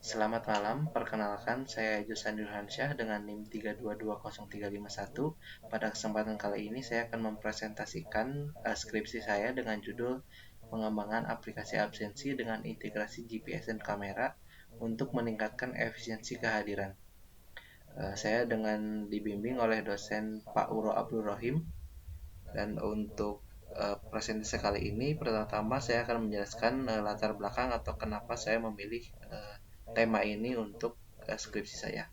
Selamat malam, perkenalkan saya Jusan Nurhansyah dengan NIM 3220351. Pada kesempatan kali ini saya akan mempresentasikan skripsi saya dengan judul Pengembangan aplikasi absensi dengan integrasi GPS dan kamera untuk meningkatkan efisiensi kehadiran. Saya dengan dibimbing oleh dosen Pak Uro Abdul Rohim, dan untuk presentasi kali ini pertama-tama saya akan menjelaskan latar belakang atau kenapa saya memilih tema ini untuk skripsi saya.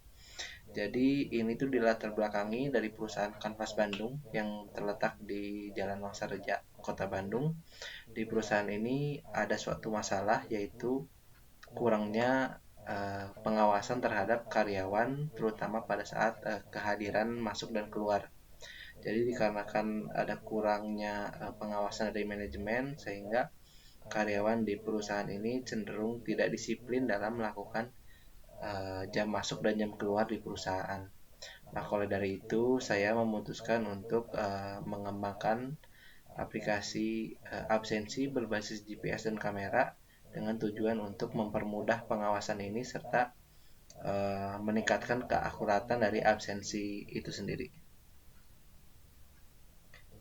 Jadi ini tuh dilatar belakangi dari perusahaan Kanvas Bandung yang terletak di Jalan Wangsareja, Kota Bandung. Di perusahaan ini ada suatu masalah, yaitu kurangnya pengawasan terhadap karyawan, terutama pada saat kehadiran masuk dan keluar. Jadi dikarenakan ada kurangnya pengawasan dari manajemen, sehingga karyawan di perusahaan ini cenderung tidak disiplin dalam melakukan jam masuk dan jam keluar di perusahaan. Nah, oleh dari itu saya memutuskan untuk mengembangkan aplikasi absensi berbasis GPS dan kamera dengan tujuan untuk mempermudah pengawasan ini serta meningkatkan keakuratan dari absensi itu sendiri.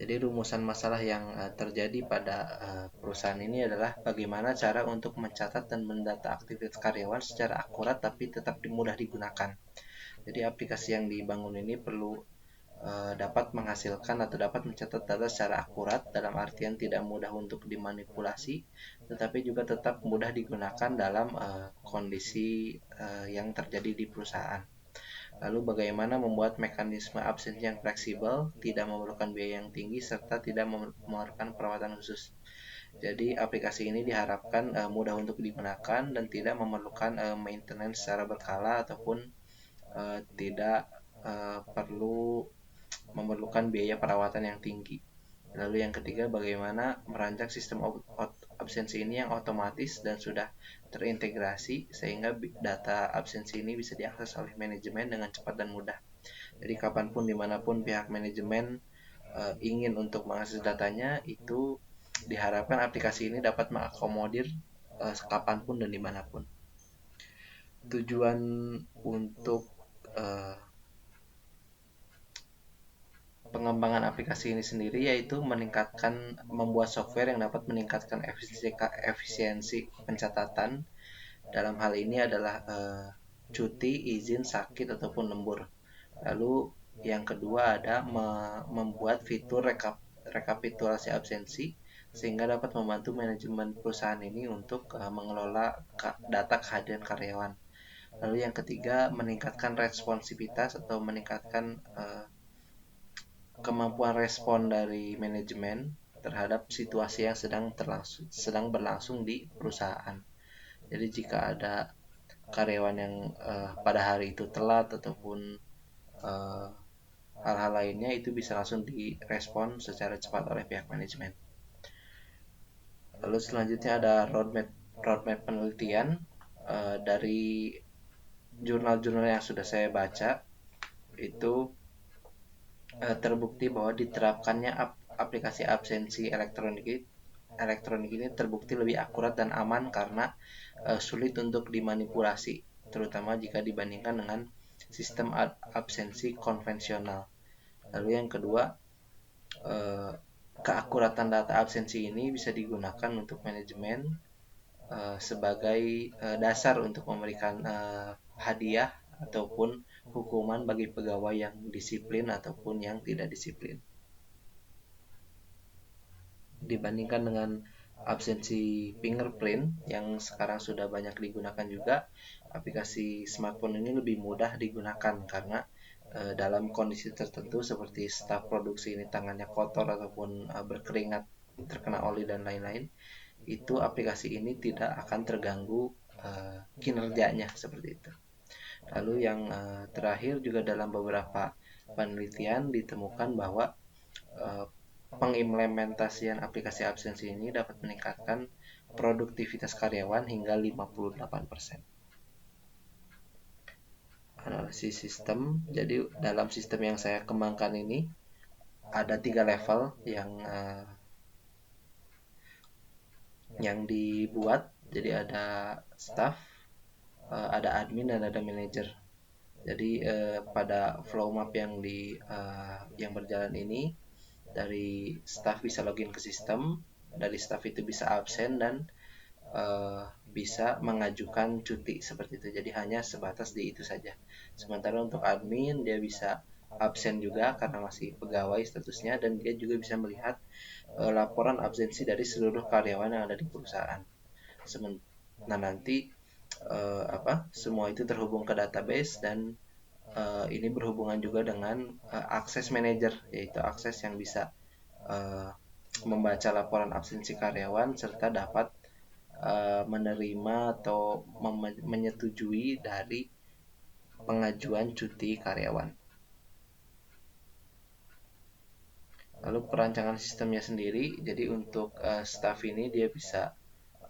Jadi rumusan masalah yang terjadi pada perusahaan ini adalah bagaimana cara untuk mencatat dan mendata aktivitas karyawan secara akurat tapi tetap mudah digunakan. Jadi aplikasi yang dibangun ini perlu dapat menghasilkan atau dapat mencatat data secara akurat, dalam artian tidak mudah untuk dimanipulasi, tetapi juga tetap mudah digunakan dalam kondisi yang terjadi di perusahaan. Lalu bagaimana membuat mekanisme absensi yang fleksibel, tidak memerlukan biaya yang tinggi, serta tidak memerlukan perawatan khusus. Jadi aplikasi ini diharapkan mudah untuk digunakan dan tidak memerlukan maintenance secara berkala ataupun tidak perlu memerlukan biaya perawatan yang tinggi. Lalu yang ketiga, bagaimana merancang sistem absensi ini yang otomatis dan sudah terintegrasi sehingga data absensi ini bisa diakses oleh manajemen dengan cepat dan mudah. Jadi kapanpun dimanapun pihak manajemen ingin untuk mengakses datanya, itu diharapkan aplikasi ini dapat mengakomodir kapanpun dan dimanapun. Tujuan untuk pengembangan aplikasi ini sendiri yaitu membuat software yang dapat meningkatkan efisiensi pencatatan. Dalam hal ini adalah cuti, izin, sakit ataupun lembur. Lalu yang kedua ada membuat fitur rekapitulasi absensi sehingga dapat membantu manajemen perusahaan ini untuk mengelola data kehadiran karyawan. Lalu yang ketiga, meningkatkan responsivitas atau meningkatkan kemampuan respon dari manajemen terhadap situasi yang sedang berlangsung di perusahaan. Jadi jika ada karyawan yang pada hari itu telat ataupun hal-hal lainnya, itu bisa langsung direspon secara cepat oleh pihak manajemen. Lalu selanjutnya ada roadmap penelitian dari jurnal-jurnal yang sudah saya baca. Itu terbukti bahwa diterapkannya aplikasi absensi elektronik ini terbukti lebih akurat dan aman karena sulit untuk dimanipulasi, terutama jika dibandingkan dengan sistem absensi konvensional. Lalu yang kedua, keakuratan data absensi ini bisa digunakan untuk manajemen sebagai dasar untuk memberikan hadiah ataupun hukuman bagi pegawai yang disiplin ataupun yang tidak disiplin. Dibandingkan dengan absensi fingerprint yang sekarang sudah banyak digunakan juga, aplikasi smartphone ini lebih mudah digunakan karena dalam kondisi tertentu seperti staf produksi ini tangannya kotor ataupun berkeringat, terkena oli dan lain-lain, itu aplikasi ini tidak akan terganggu kinerjanya seperti itu. Lalu yang terakhir, juga dalam beberapa penelitian ditemukan bahwa pengimplementasian aplikasi absensi ini dapat meningkatkan produktivitas karyawan hingga 58%. Analisis sistem. Jadi dalam sistem yang saya kembangkan ini ada 3 level yang dibuat. Jadi ada staff, ada admin dan ada manajer. Jadi pada flow map yang berjalan ini, dari staff bisa login ke sistem, dari staff itu bisa absen dan bisa mengajukan cuti seperti itu. Jadi hanya sebatas di itu saja. Sementara untuk admin dia bisa absen juga karena masih pegawai statusnya, dan dia juga bisa melihat laporan absensi dari seluruh karyawan yang ada di perusahaan. Nah, nanti semua itu terhubung ke database, dan ini berhubungan juga dengan akses manager, yaitu akses yang bisa membaca laporan absensi karyawan serta dapat menerima atau menyetujui dari pengajuan cuti karyawan. Lalu perancangan sistemnya sendiri, jadi untuk staff ini dia bisa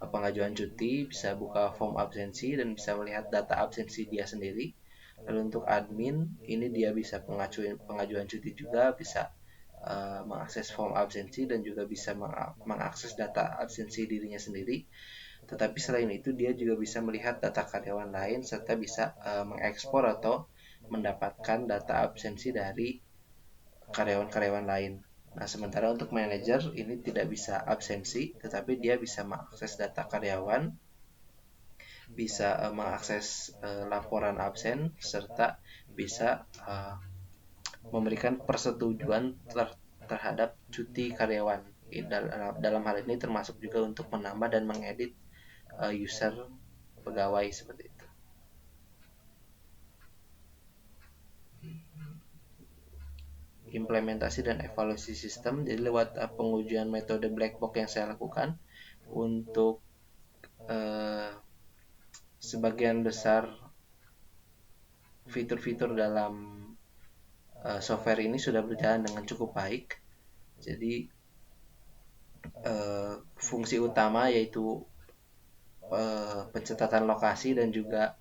pengajuan cuti, bisa buka form absensi dan bisa melihat data absensi dia sendiri. Lalu untuk admin, ini dia bisa pengajuan cuti juga, bisa mengakses form absensi dan juga bisa mengakses data absensi dirinya sendiri. Tetapi selain itu dia juga bisa melihat data karyawan lain serta bisa mengekspor atau mendapatkan data absensi dari karyawan-karyawan lain. Nah, sementara untuk manajer ini tidak bisa absensi, tetapi dia bisa mengakses data karyawan, bisa mengakses laporan absen, serta bisa memberikan persetujuan terhadap cuti karyawan. Dalam hal ini termasuk juga untuk menambah dan mengedit user pegawai seperti itu. Implementasi dan evaluasi sistem, jadi lewat pengujian metode black box yang saya lakukan untuk sebagian besar fitur-fitur dalam software ini sudah berjalan dengan cukup baik. Jadi fungsi utama yaitu pencatatan lokasi dan juga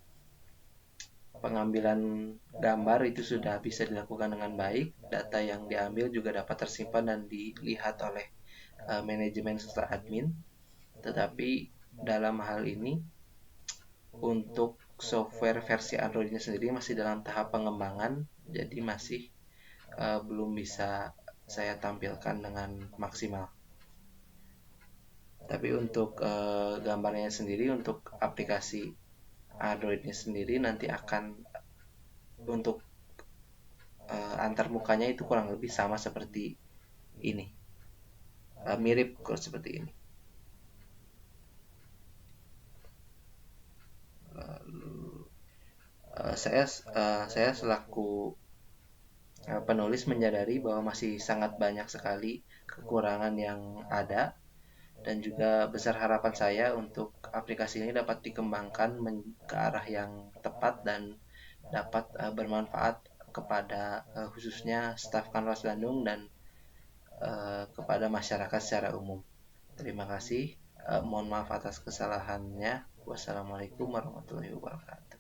pengambilan gambar itu sudah bisa dilakukan dengan baik. Data yang diambil juga dapat tersimpan dan dilihat oleh manajemen serta admin. Tetapi dalam hal ini untuk software versi Android-nya sendiri masih dalam tahap pengembangan, jadi masih belum bisa saya tampilkan dengan maksimal. Tapi untuk gambarnya sendiri, untuk aplikasi Android-nya sendiri nanti akan untuk antar mukanya itu kurang lebih sama seperti ini, mirip kok seperti ini. Saya selaku penulis menyadari bahwa masih sangat banyak sekali kekurangan yang ada, dan juga besar harapan saya untuk aplikasi ini dapat dikembangkan ke arah yang tepat dan dapat bermanfaat kepada khususnya staf Kanwas Bandung dan kepada masyarakat secara umum. Terima kasih. Mohon maaf atas kesalahannya. Wassalamualaikum warahmatullahi wabarakatuh.